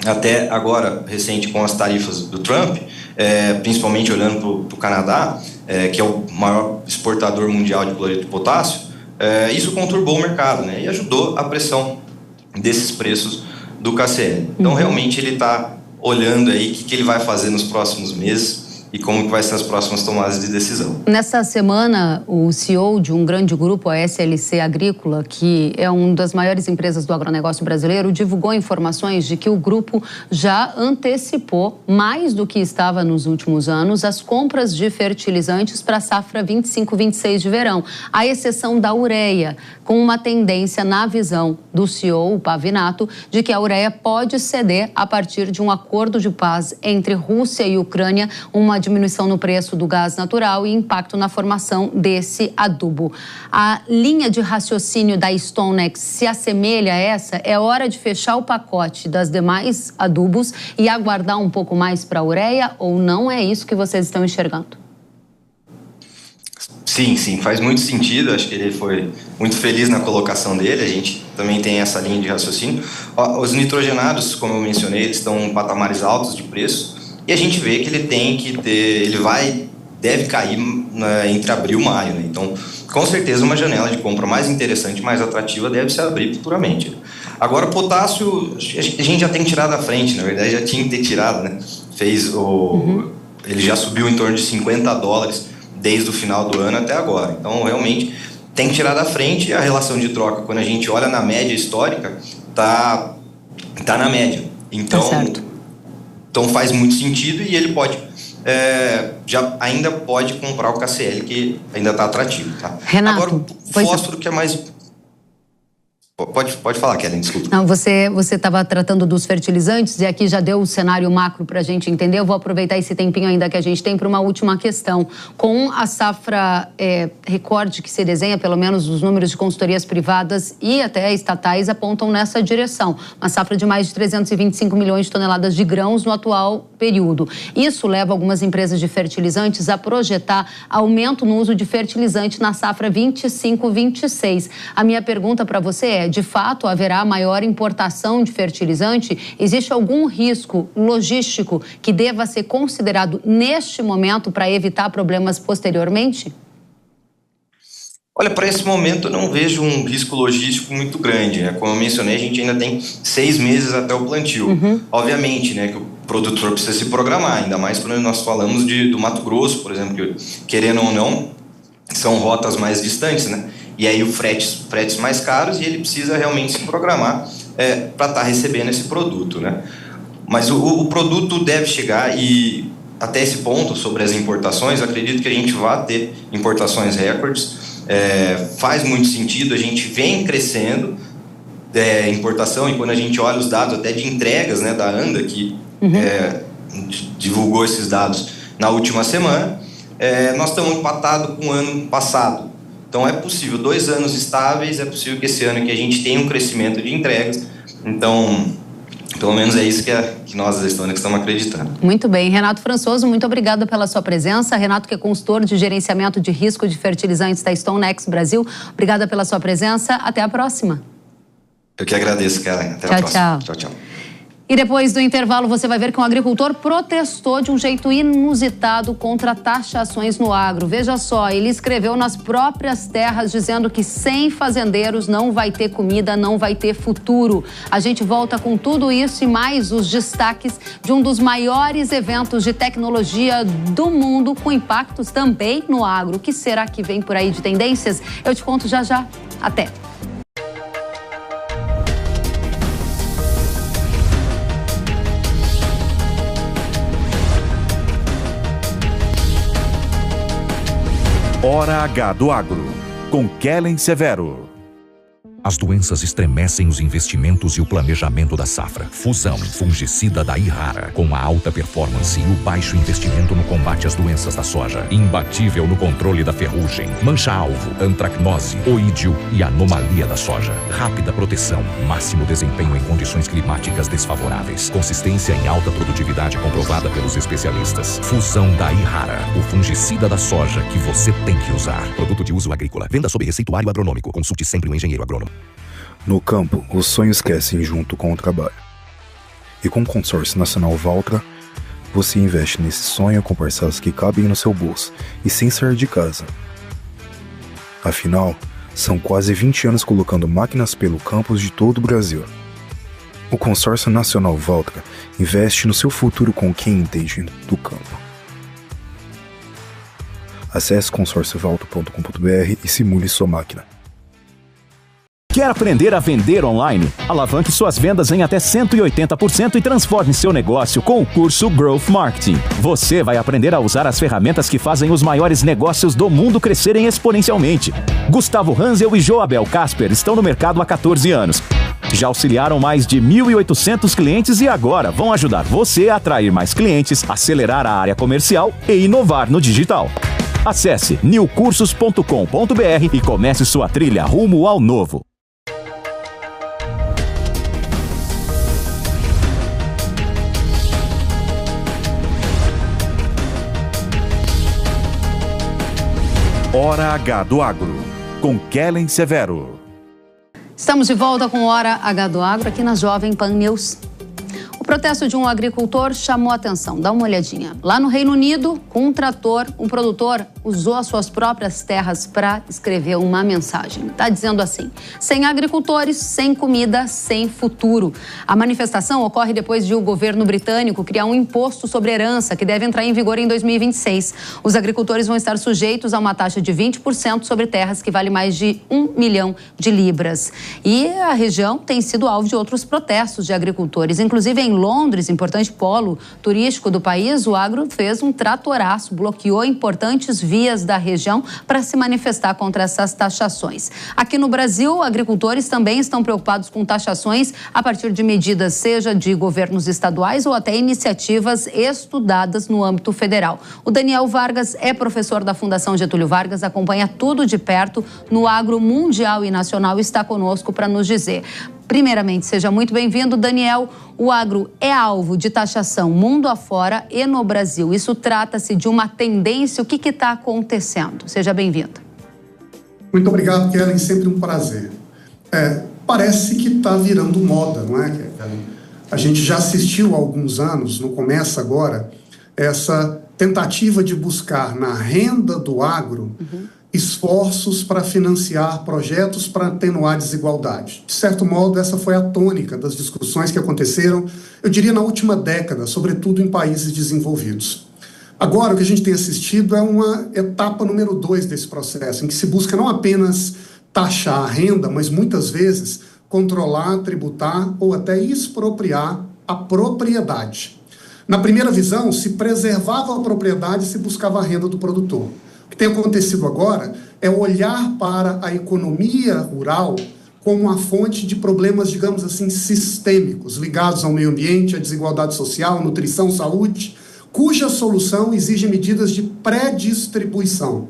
até agora recente com as tarifas do Trump, principalmente olhando para o Canadá, que é o maior exportador mundial de cloreto de potássio. Isso conturbou o mercado, né? E ajudou a pressão desses preços do KCl. Então, realmente, ele está olhando aí o que ele vai fazer nos próximos meses. e como que vai ser as próximas tomadas de decisão.
Nessa semana, o CEO de um grande grupo, a SLC Agrícola, que é uma das maiores empresas do agronegócio brasileiro, divulgou informações de que o grupo já antecipou, mais do que estava nos últimos anos, as compras de fertilizantes para a safra 25-26 de verão, à exceção da ureia, com uma tendência na visão do CEO, o Pavinato, de que a ureia pode ceder a partir de um acordo de paz entre Rússia e Ucrânia, uma diminuição no preço do gás natural e impacto na formação desse adubo. A linha de raciocínio da Stonex se assemelha a essa? É hora de fechar o pacote das demais adubos e aguardar um pouco mais para a ureia, ou não é isso que vocês estão enxergando?
Sim, faz muito sentido. Acho que ele foi muito feliz na colocação dele. A gente também tem essa linha de raciocínio. Os nitrogenados, como eu mencionei, eles estão em patamares altos de preço. E a gente vê que ele tem que ter, deve cair entre abril e maio, né? Então, com certeza, uma janela de compra mais interessante, mais atrativa, deve se abrir futuramente. Agora, o potássio, a gente já tem tirado à frente, na verdade, já tinha que ter tirado, né? Ele já subiu em torno de $50 desde o final do ano até agora. Então, realmente, tem que tirar da frente. A relação de troca, quando a gente olha na média histórica, tá na média. Então, então faz muito sentido e ele pode ainda pode comprar o KCl, que ainda está atrativo, tá?
Renato,
agora o fósforo que é mais... Pode falar, Kellen, desculpa.
Não, você estava tratando dos fertilizantes e aqui já deu o cenário macro para a gente entender. Eu vou aproveitar esse tempinho ainda que a gente tem para uma última questão. Com a safra recorde que se desenha, pelo menos os números de consultorias privadas e até estatais apontam nessa direção. Uma safra de mais de 325 milhões de toneladas de grãos no atual período. Isso leva algumas empresas de fertilizantes a projetar aumento no uso de fertilizante na safra 25-26. A minha pergunta para você é: de fato, haverá maior importação de fertilizante? Existe algum risco logístico que deva ser considerado neste momento para evitar problemas posteriormente?
Olha, para esse momento eu não vejo um risco logístico muito grande, né? Como eu mencionei, a gente ainda tem 6 meses até o plantio. Obviamente, né, que o produtor precisa se programar, ainda mais quando nós falamos do Mato Grosso, por exemplo, que, querendo ou não, são rotas mais distantes, né? E aí o fretes mais caros, e ele precisa realmente se programar para estar recebendo esse produto, né? Mas o produto deve chegar, e até esse ponto sobre as importações, acredito que a gente vai ter importações recordes. Faz muito sentido, a gente vem crescendo importação, e quando a gente olha os dados até de entregas, né, da ANDA, que divulgou esses dados na última semana, nós estamos empatados com o ano passado. Então é possível, 2 anos estáveis, é possível que esse ano que a gente tenha um crescimento de entregas. Então, pelo menos é isso que nós da Stonex estamos acreditando.
Muito bem. Renato Françoso, muito obrigada pela sua presença. Renato, que é consultor de gerenciamento de risco de fertilizantes da Stonex Brasil. Obrigada pela sua presença. Até a próxima.
Eu que agradeço, Karen. Até a próxima. Tchau.
E depois do intervalo, você vai ver que um agricultor protestou de um jeito inusitado contra taxações no agro. Veja só, ele escreveu nas próprias terras dizendo que sem fazendeiros não vai ter comida, não vai ter futuro. A gente volta com tudo isso e mais os destaques de um dos maiores eventos de tecnologia do mundo, com impactos também no agro. O que será que vem por aí de tendências? Eu te conto já já. Até!
Hora H do Agro, com Kellen Severo.
As doenças estremecem os investimentos e o planejamento da safra. Fusão fungicida da Irrara, com a alta performance e o baixo investimento no combate às doenças da soja. Imbatível no controle da ferrugem, mancha-alvo, antracnose, oídio e anomalia da soja. Rápida proteção, máximo desempenho em condições climáticas desfavoráveis. Consistência em alta produtividade comprovada pelos especialistas. Fusão da Irrara, o fungicida da soja que você tem que usar. Produto de uso agrícola. Venda sob receituário agronômico. Consulte sempre um engenheiro agrônomo.
No campo, os sonhos crescem junto com o trabalho. E com o Consórcio Nacional Valtra, você investe nesse sonho com parcelas que cabem no seu bolso e sem sair de casa. Afinal, são quase 20 anos colocando máquinas pelo campus de todo o Brasil. O Consórcio Nacional Valtra investe no seu futuro com quem entende do campo. Acesse consórciovalto.com.br e simule sua máquina.
Quer aprender a vender online? Alavanque suas vendas em até 180% e transforme seu negócio com o curso Growth Marketing. Você vai aprender a usar as ferramentas que fazem os maiores negócios do mundo crescerem exponencialmente. Gustavo Hansel e Joabel Casper estão no mercado há 14 anos. Já auxiliaram mais de 1.800 clientes e agora vão ajudar você a atrair mais clientes, acelerar a área comercial e inovar no digital. Acesse newcursos.com.br e comece sua trilha rumo ao novo.
Hora H do Agro, com Kellen Severo.
Estamos de volta com Hora H do Agro aqui na Jovem Pan News. O protesto de um agricultor chamou a atenção. Dá uma olhadinha. Lá no Reino Unido, com um trator, um produtor usou as suas próprias terras para escrever uma mensagem. Está dizendo assim: sem agricultores, sem comida, sem futuro. A manifestação ocorre depois de o governo britânico criar um imposto sobre herança que deve entrar em vigor em 2026. Os agricultores vão estar sujeitos a uma taxa de 20% sobre terras que vale mais de 1 milhão de libras. E a região tem sido alvo de outros protestos de agricultores. Inclusive em Londres, importante polo turístico do país, o agro fez um tratoraço, bloqueou importantes vias da região para se manifestar contra essas taxações. Aqui no Brasil, agricultores também estão preocupados com taxações a partir de medidas, seja de governos estaduais ou até iniciativas estudadas no âmbito federal. O Daniel Vargas é professor da Fundação Getúlio Vargas, acompanha tudo de perto no agro mundial e nacional e está conosco para nos dizer. Primeiramente, seja muito bem-vindo, Daniel. O agro é alvo de taxação mundo afora e no Brasil. Isso trata-se de uma tendência. O que está acontecendo? Seja bem-vindo.
Muito obrigado, Kellen. Sempre um prazer. Parece que está virando moda, não é, Kellen? A gente já assistiu há alguns anos, não começa agora, essa tentativa de buscar na renda do agro esforços para financiar projetos para atenuar a desigualdade. De certo modo, essa foi a tônica das discussões que aconteceram, eu diria, na última década, sobretudo em países desenvolvidos. Agora, o que a gente tem assistido é uma etapa número 2 desse processo, em que se busca não apenas taxar a renda, mas muitas vezes controlar, tributar ou até expropriar a propriedade. Na primeira visão, se preservava a propriedade e se buscava a renda do produtor. O que tem acontecido agora é olhar para a economia rural como uma fonte de problemas, digamos assim, sistêmicos, ligados ao meio ambiente, à desigualdade social, nutrição, saúde, cuja solução exige medidas de pré-distribuição.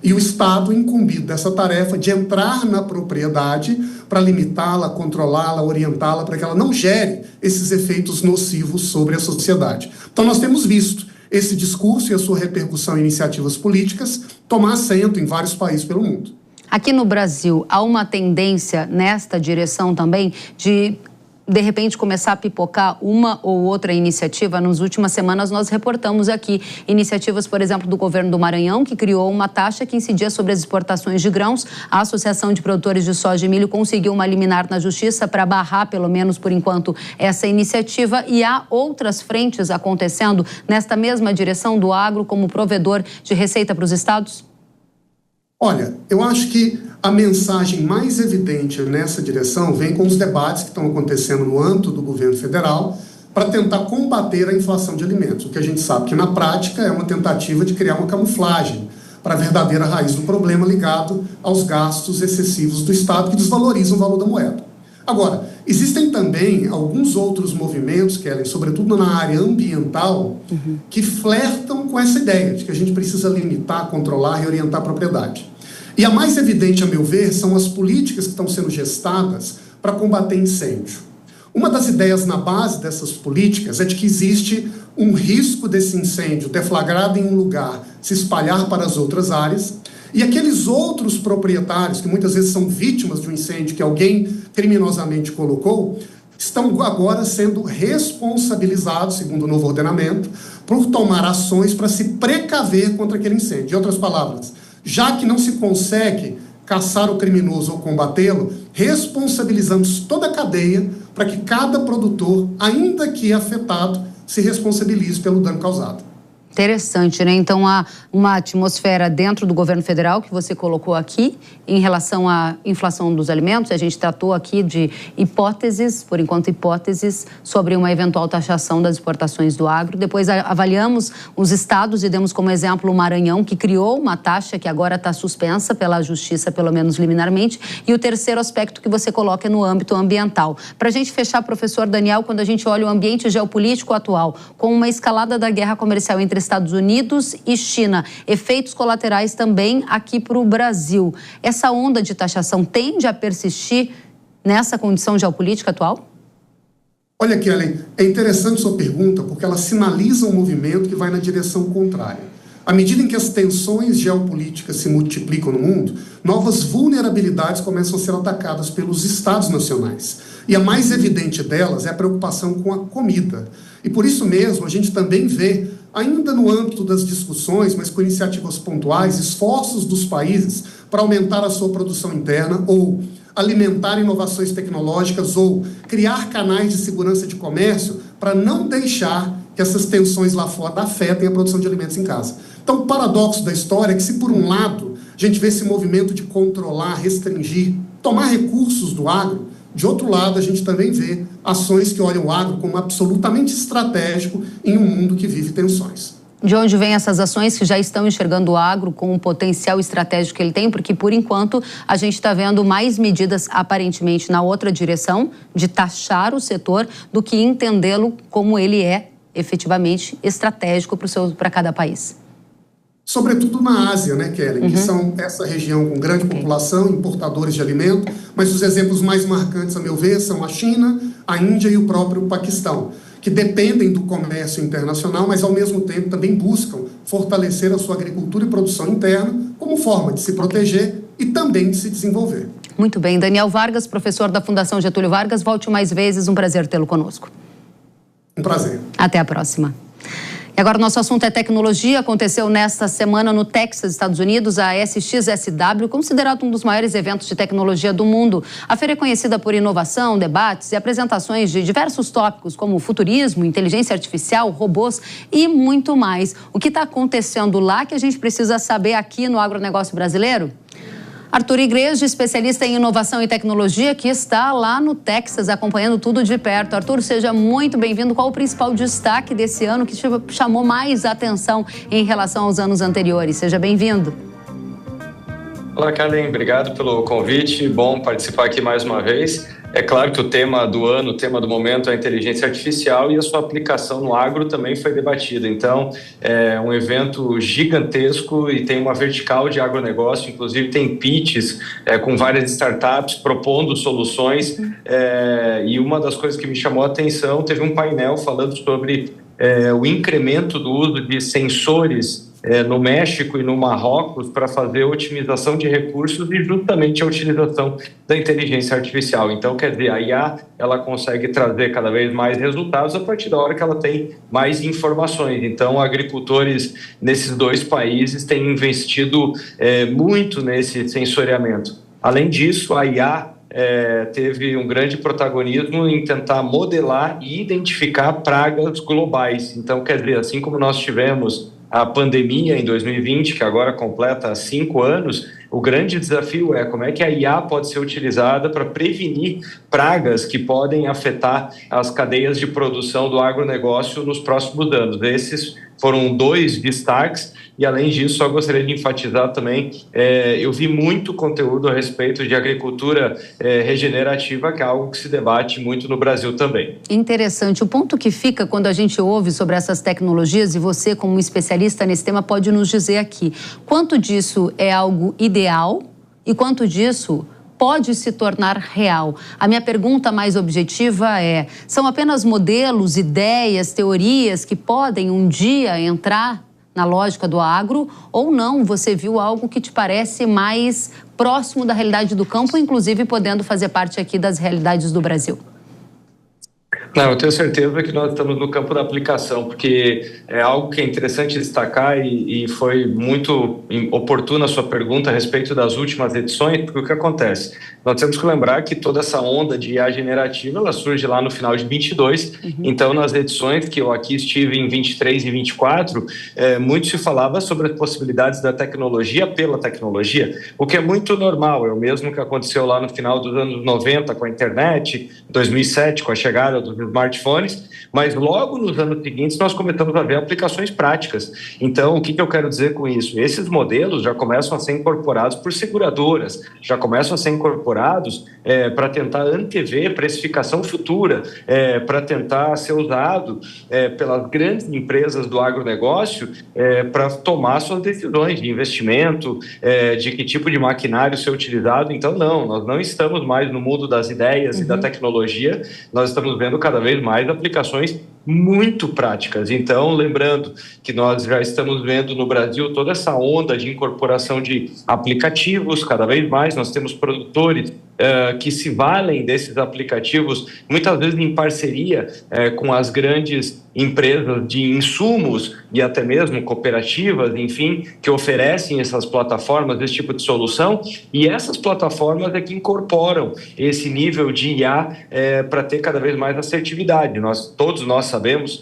E o Estado incumbido dessa tarefa de entrar na propriedade para limitá-la, controlá-la, orientá-la, para que ela não gere esses efeitos nocivos sobre a sociedade. Então nós temos visto esse discurso e a sua repercussão em iniciativas políticas tomar assento em vários países pelo mundo.
Aqui no Brasil, há uma tendência nesta direção também de repente, começar a pipocar uma ou outra iniciativa. Nas últimas semanas, nós reportamos aqui iniciativas, por exemplo, do governo do Maranhão, que criou uma taxa que incidia sobre as exportações de grãos. A Associação de Produtores de Soja e Milho conseguiu uma liminar na Justiça para barrar, pelo menos por enquanto, essa iniciativa. E há outras frentes acontecendo nesta mesma direção do agro como provedor de receita para os estados?
Olha, eu acho que a mensagem mais evidente nessa direção vem com os debates que estão acontecendo no âmbito do governo federal para tentar combater a inflação de alimentos. O que a gente sabe que, na prática, é uma tentativa de criar uma camuflagem para a verdadeira raiz do problema ligado aos gastos excessivos do Estado que desvalorizam o valor da moeda. Agora, existem também alguns outros movimentos, Kellen, sobretudo na área ambiental, que flertam com essa ideia de que a gente precisa limitar, controlar e orientar a propriedade. E a mais evidente, a meu ver, são as políticas que estão sendo gestadas para combater incêndio. Uma das ideias na base dessas políticas é de que existe um risco desse incêndio deflagrado em um lugar se espalhar para as outras áreas, e aqueles outros proprietários, que muitas vezes são vítimas de um incêndio que alguém criminosamente colocou, estão agora sendo responsabilizados, segundo o novo ordenamento, por tomar ações para se precaver contra aquele incêndio. Em outras palavras, já que não se consegue caçar o criminoso ou combatê-lo, responsabilizamos toda a cadeia para que cada produtor, ainda que afetado, se responsabilize pelo dano causado.
Interessante, né? Então, há uma atmosfera dentro do governo federal que você colocou aqui em relação à inflação dos alimentos. A gente tratou aqui de hipóteses, por enquanto hipóteses, sobre uma eventual taxação das exportações do agro. Depois avaliamos os estados e demos como exemplo o Maranhão, que criou uma taxa que agora está suspensa pela justiça, pelo menos liminarmente. E o terceiro aspecto que você coloca é no âmbito ambiental. Para a gente fechar, professor Daniel, quando a gente olha o ambiente geopolítico atual, com uma escalada da guerra comercial entre Estados Unidos e China, efeitos colaterais também aqui para o Brasil. Essa onda de taxação tende a persistir nessa condição geopolítica atual?
Olha, Kellen, é interessante sua pergunta porque ela sinaliza um movimento que vai na direção contrária. À medida em que as tensões geopolíticas se multiplicam no mundo, novas vulnerabilidades começam a ser atacadas pelos estados nacionais. E a mais evidente delas é a preocupação com a comida. E por isso mesmo a gente também vê, ainda no âmbito das discussões, mas com iniciativas pontuais, esforços dos países para aumentar a sua produção interna ou alimentar inovações tecnológicas ou criar canais de segurança de comércio para não deixar que essas tensões lá fora afetem a produção de alimentos em casa. Então, o paradoxo da história é que se por um lado a gente vê esse movimento de controlar, restringir, tomar recursos do agro, de outro lado, a gente também vê ações que olham o agro como absolutamente estratégico em um mundo que vive tensões.
De onde vêm essas ações que já estão enxergando o agro com o potencial estratégico que ele tem? Porque, por enquanto, a gente está vendo mais medidas, aparentemente, na outra direção, de taxar o setor, do que entendê-lo como ele é, efetivamente, estratégico para cada país.
Sobretudo na Ásia, né, Kellen, que são essa região com grande população, importadores de alimento, mas os exemplos mais marcantes, a meu ver, são a China, a Índia e o próprio Paquistão, que dependem do comércio internacional, mas ao mesmo tempo também buscam fortalecer a sua agricultura e produção interna como forma de se proteger e também de se desenvolver.
Muito bem. Daniel Vargas, professor da Fundação Getúlio Vargas, volte mais vezes, um prazer tê-lo conosco.
Um prazer.
Até a próxima. E agora o nosso assunto é tecnologia. Aconteceu nesta semana no Texas, Estados Unidos, a SXSW, considerado um dos maiores eventos de tecnologia do mundo. A feira é conhecida por inovação, debates e apresentações de diversos tópicos, como futurismo, inteligência artificial, robôs e muito mais. O que está acontecendo lá que a gente precisa saber aqui no agronegócio brasileiro? Arthur Igreja, especialista em inovação e tecnologia, que está lá no Texas acompanhando tudo de perto. Arthur, seja muito bem-vindo. Qual o principal destaque desse ano que chamou mais atenção em relação aos anos anteriores? Seja bem-vindo.
Olá, Kellen. Obrigado pelo convite. Bom participar aqui mais uma vez. É claro que o tema do ano, o tema do momento é a inteligência artificial e a sua aplicação no agro também foi debatida. Então, é um evento gigantesco e tem uma vertical de agronegócio, inclusive tem pitches com várias startups propondo soluções. E uma das coisas que me chamou a atenção, teve um painel falando sobre o incremento do uso de sensores no México e no Marrocos para fazer otimização de recursos e justamente a utilização da inteligência artificial. Então, quer dizer, a IA ela consegue trazer cada vez mais resultados a partir da hora que ela tem mais informações. Então, agricultores nesses dois países têm investido muito nesse sensoriamento. Além disso, a IA teve um grande protagonismo em tentar modelar e identificar pragas globais. Então, quer dizer, assim como nós tivemos a pandemia em 2020, que agora completa 5 anos, o grande desafio é como é que a IA pode ser utilizada para prevenir pragas que podem afetar as cadeias de produção do agronegócio nos próximos anos. Esses foram 2 destaques e, além disso, só gostaria de enfatizar também, eu vi muito conteúdo a respeito de agricultura regenerativa, que é algo que se debate muito no Brasil também.
Interessante. O ponto que fica quando a gente ouve sobre essas tecnologias, e você, como especialista nesse tema, pode nos dizer aqui, quanto disso é algo ideal e quanto disso pode se tornar real? A minha pergunta mais objetiva é, são apenas modelos, ideias, teorias que podem um dia entrar na lógica do agro, ou não? Você viu algo que te parece mais próximo da realidade do campo, inclusive podendo fazer parte aqui das realidades do Brasil?
Não, eu tenho certeza que nós estamos no campo da aplicação, porque é algo que é interessante destacar e foi muito oportuna a sua pergunta a respeito das últimas edições, porque o que acontece? Nós temos que lembrar que toda essa onda de IA generativa, ela surge lá no final de 22, então nas edições que eu aqui estive em 23 e 24, muito se falava sobre as possibilidades da tecnologia pela tecnologia, o que é muito normal, é o mesmo que aconteceu lá no final dos anos 90 com a internet, 2007 com a chegada dos smartphones, mas logo nos anos seguintes nós começamos a ver aplicações práticas. Então, o que eu quero dizer com isso? Esses modelos já começam a ser incorporados por seguradoras, já começam a ser incorporados para tentar antever precificação futura, para tentar ser usado pelas grandes empresas do agronegócio para tomar suas decisões de investimento, de que tipo de maquinário ser utilizado. Então, não, nós não estamos mais no mundo das ideias e da tecnologia, nós estamos vendo cada vez mais aplicações muito práticas. Então, lembrando que nós já estamos vendo no Brasil toda essa onda de incorporação de aplicativos, cada vez mais nós temos produtores que se valem desses aplicativos, muitas vezes em parceria com as grandes empresas de insumos e até mesmo cooperativas, enfim, que oferecem essas plataformas, esse tipo de solução, e essas plataformas é que incorporam esse nível de IA para ter cada vez mais assertividade. Todos nós sabemos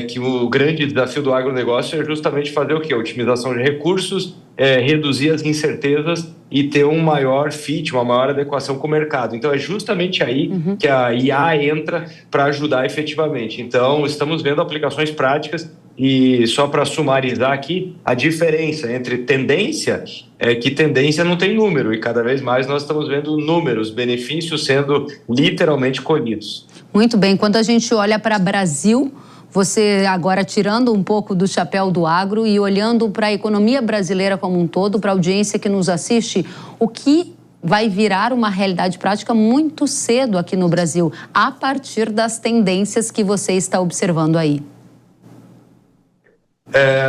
que o grande desafio do agronegócio é justamente fazer o quê? A otimização de recursos, reduzir as incertezas e ter um maior fit, uma maior adequação com o mercado. Então, é justamente aí que a IA entra para ajudar efetivamente. Então, estamos vendo aplicações práticas e só para sumarizar aqui, a diferença entre tendência é que tendência não tem número e cada vez mais nós estamos vendo números, benefícios sendo literalmente colhidos.
Muito bem, quando a gente olha para o Brasil, você agora tirando um pouco do chapéu do agro e olhando para a economia brasileira como um todo, para a audiência que nos assiste, o que vai virar uma realidade prática muito cedo aqui no Brasil, a partir das tendências que você está observando aí?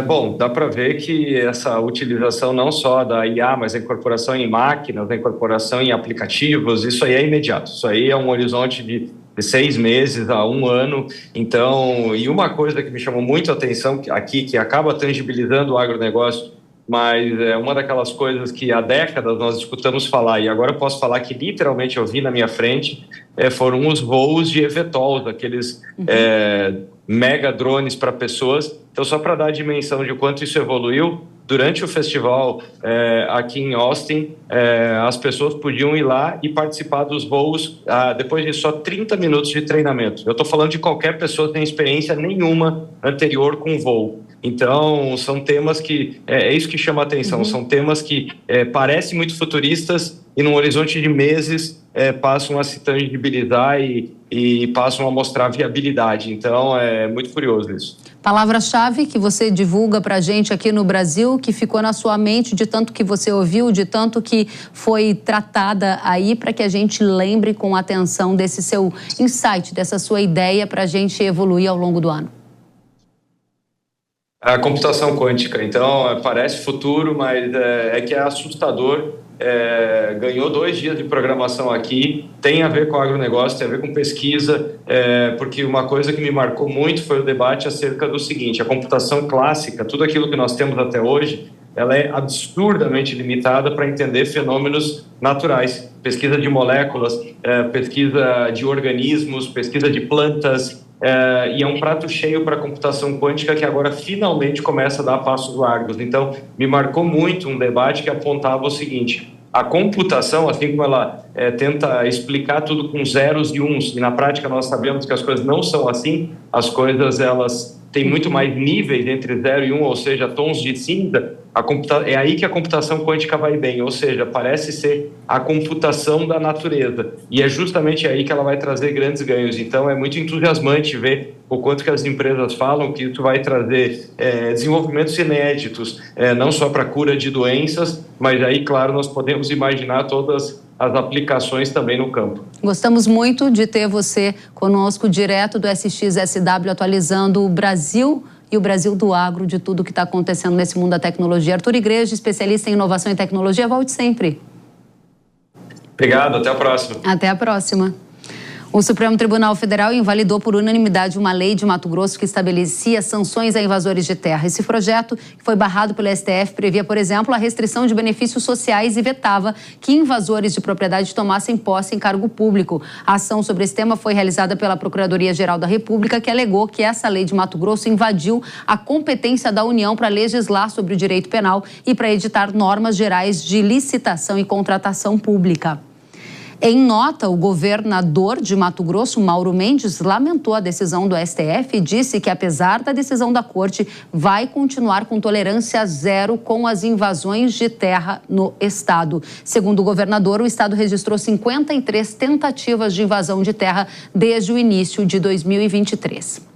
Bom, dá para ver que essa utilização não só da IA, mas a incorporação em máquinas, a incorporação em aplicativos, isso aí é imediato. Isso aí é um horizonte de 6 meses a 1 ano. Então, e uma coisa que me chamou muito a atenção aqui, que acaba tangibilizando o agronegócio, mas é uma daquelas coisas que há décadas nós escutamos falar, e agora eu posso falar que literalmente eu vi na minha frente, foram os voos de eVTOLs, aqueles mega drones para pessoas. Então, só para dar a dimensão de quanto isso evoluiu, durante o festival aqui em Austin, as pessoas podiam ir lá e participar dos voos depois de só 30 minutos de treinamento. Eu estou falando de qualquer pessoa que tem experiência nenhuma anterior com voo. Então, são temas que... É isso que chama a atenção. São temas que parecem muito futuristas e num horizonte de meses passam a se tangibilizar e passam a mostrar viabilidade. Então, é muito curioso isso.
Palavra-chave que você divulga para a gente aqui no Brasil, que ficou na sua mente de tanto que você ouviu, de tanto que foi tratada aí, para que a gente lembre com atenção desse seu insight, dessa sua ideia para a gente evoluir ao longo do ano.
A computação quântica, então, parece futuro, mas é que é assustador. Ganhou 2 dias de programação aqui, tem a ver com agronegócio, tem a ver com pesquisa, porque uma coisa que me marcou muito foi o debate acerca do seguinte: a computação clássica, tudo aquilo que nós temos até hoje, ela é absurdamente limitada para entender fenômenos naturais, pesquisa de moléculas, pesquisa de organismos, pesquisa de plantas, e é um prato cheio para a computação quântica que agora finalmente começa a dar passos largos. Então, me marcou muito um debate que apontava o seguinte: a computação, assim como ela tenta explicar tudo com zeros e uns, e na prática nós sabemos que as coisas não são assim, as coisas elas têm muito mais níveis entre 0 e 1, ou seja, tons de cinza. É aí que a computação quântica vai bem, ou seja, parece ser a computação da natureza, e é justamente aí que ela vai trazer grandes ganhos. Então é muito entusiasmante ver o quanto que as empresas falam que isso vai trazer desenvolvimentos inéditos, não só para a cura de doenças, mas aí, claro, nós podemos imaginar todas as aplicações também no campo.
Gostamos muito de ter você conosco direto do SXSW, atualizando o Brasil e o Brasil do agro, de tudo que está acontecendo nesse mundo da tecnologia. Arthur Igreja, especialista em inovação e tecnologia, volte sempre.
Obrigado, até a próxima.
Até a próxima. O Supremo Tribunal Federal invalidou por unanimidade uma lei de Mato Grosso que estabelecia sanções a invasores de terra. Esse projeto, que foi barrado pelo STF, previa, por exemplo, a restrição de benefícios sociais e vetava que invasores de propriedade tomassem posse em cargo público. A ação sobre esse tema foi realizada pela Procuradoria-Geral da República, que alegou que essa lei de Mato Grosso invadiu a competência da União para legislar sobre o direito penal e para editar normas gerais de licitação e contratação pública. Em nota, o governador de Mato Grosso, Mauro Mendes, lamentou a decisão do STF e disse que, apesar da decisão da corte, vai continuar com tolerância zero com as invasões de terra no estado. Segundo o governador, o estado registrou 53 tentativas de invasão de terra desde o início de 2023.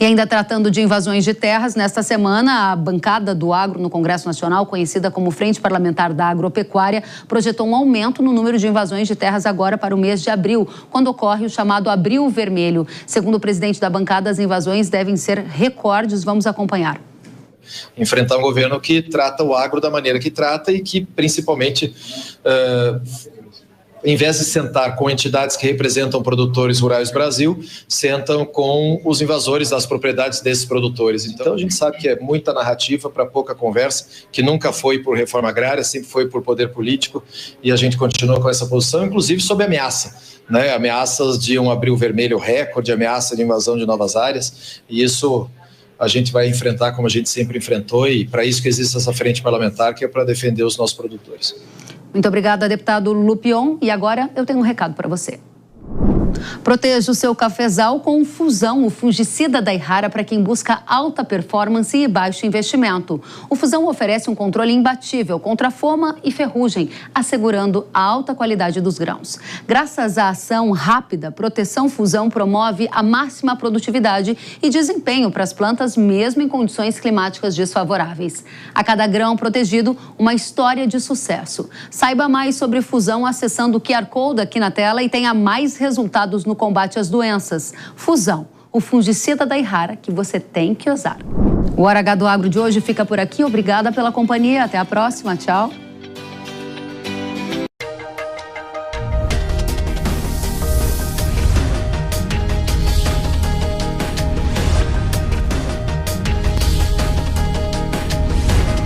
E ainda tratando de invasões de terras, nesta semana, a bancada do agro no Congresso Nacional, conhecida como Frente Parlamentar da Agropecuária, projetou um aumento no número de invasões de terras agora para o mês de abril, quando ocorre o chamado Abril Vermelho. Segundo o presidente da bancada, as invasões devem ser recordes. Vamos acompanhar.
Enfrentar um governo que trata o agro da maneira que trata e que, principalmente, em vez de sentar com entidades que representam produtores rurais do Brasil, sentam com os invasores das propriedades desses produtores. Então a gente sabe que é muita narrativa para pouca conversa, que nunca foi por reforma agrária, sempre foi por poder político, e a gente continua com essa posição, inclusive sob ameaça, né? Ameaças de um abril vermelho recorde, ameaça de invasão de novas áreas, e isso a gente vai enfrentar como a gente sempre enfrentou, e para isso que existe essa frente parlamentar, que é para defender os nossos produtores.
Muito obrigada, deputado Lupion. E agora eu tenho um recado para você. Proteja o seu cafezal com o Fusão, o fungicida da Irrara para quem busca alta performance e baixo investimento. O Fusão oferece um controle imbatível contra foma e ferrugem, assegurando a alta qualidade dos grãos. Graças à ação rápida, Proteção Fusão promove a máxima produtividade e desempenho para as plantas, mesmo em condições climáticas desfavoráveis. A cada grão protegido, uma história de sucesso. Saiba mais sobre Fusão acessando o QR Code aqui na tela e tenha mais resultados no combate às doenças. Fusão, o fungicida da Irrara que você tem que usar. O Hora H do Agro de hoje fica por aqui. Obrigada pela companhia. Até a próxima. Tchau.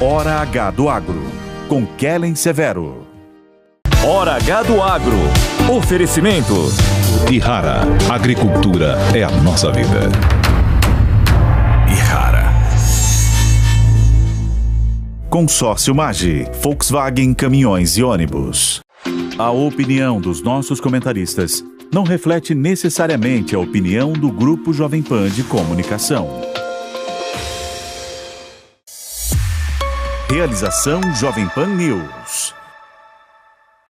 Hora H do Agro, com Kellen Severo.
Hora H do Agro. Oferecimento.
Irrara, agricultura é a nossa vida. Irrara.
Consórcio Magi, Volkswagen Caminhões e Ônibus. A opinião dos nossos comentaristas não reflete necessariamente a opinião do Grupo Jovem Pan de Comunicação. Realização Jovem Pan News.